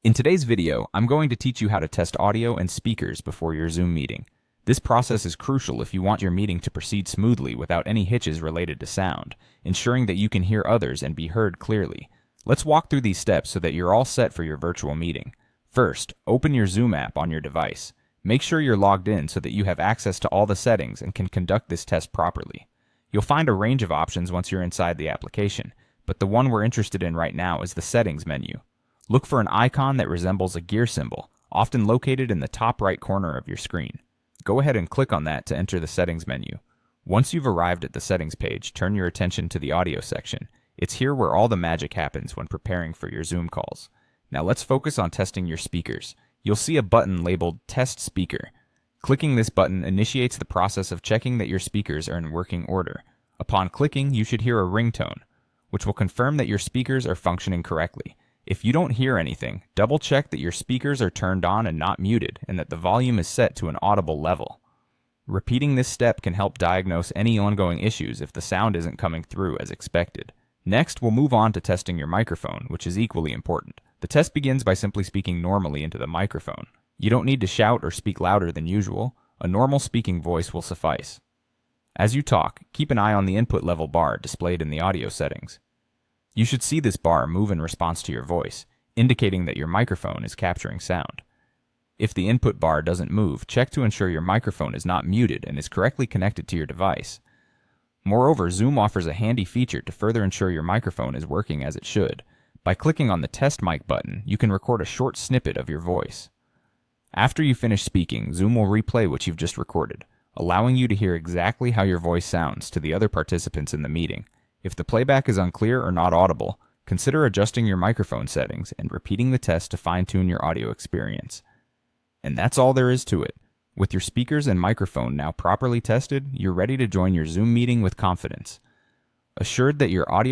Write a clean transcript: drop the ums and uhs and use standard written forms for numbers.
In today's video, I'm going to teach you how to test audio and speakers before your Zoom meeting. This process is crucial if you want your meeting to proceed smoothly without any hitches related to sound, ensuring that you can hear others and be heard clearly. Let's walk through these steps so that you're all set for your virtual meeting. First, open your Zoom app on your device. Make sure you're logged in so that you have access to all the settings and can conduct this test properly. You'll find a range of options once you're inside the application, but the one we're interested in right now is the Settings menu. Look for an icon that resembles a gear symbol, often located in the top right corner of your screen. Go ahead and click on that to enter the Settings menu. Once you've arrived at the Settings page, turn your attention to the Audio section. It's here where all the magic happens when preparing for your Zoom calls. Now let's focus on testing your speakers. You'll see a button labeled Test Speaker. Clicking this button initiates the process of checking that your speakers are in working order. Upon clicking, you should hear a ringtone, which will confirm that your speakers are functioning correctly. If you don't hear anything, double check that your speakers are turned on and not muted, and that the volume is set to an audible level. Repeating this step can help diagnose any ongoing issues if the sound isn't coming through as expected. Next, we'll move on to testing your microphone, which is equally important. The test begins by simply speaking normally into the microphone. You don't need to shout or speak louder than usual. A normal speaking voice will suffice. As you talk, keep an eye on the input level bar displayed in the audio settings. You should see this bar move in response to your voice, indicating that your microphone is capturing sound. If the input bar doesn't move, check to ensure your microphone is not muted and is correctly connected to your device. Moreover, Zoom offers a handy feature to further ensure your microphone is working as it should. By clicking on the Test Mic button, you can record a short snippet of your voice. After you finish speaking, Zoom will replay what you've just recorded, allowing you to hear exactly how your voice sounds to the other participants in the meeting. If the playback is unclear or not audible, consider adjusting your microphone settings and repeating the test to fine-tune your audio experience. And that's all there is to it. With your speakers and microphone now properly tested, you're ready to join your Zoom meeting with confidence. Assured that your audio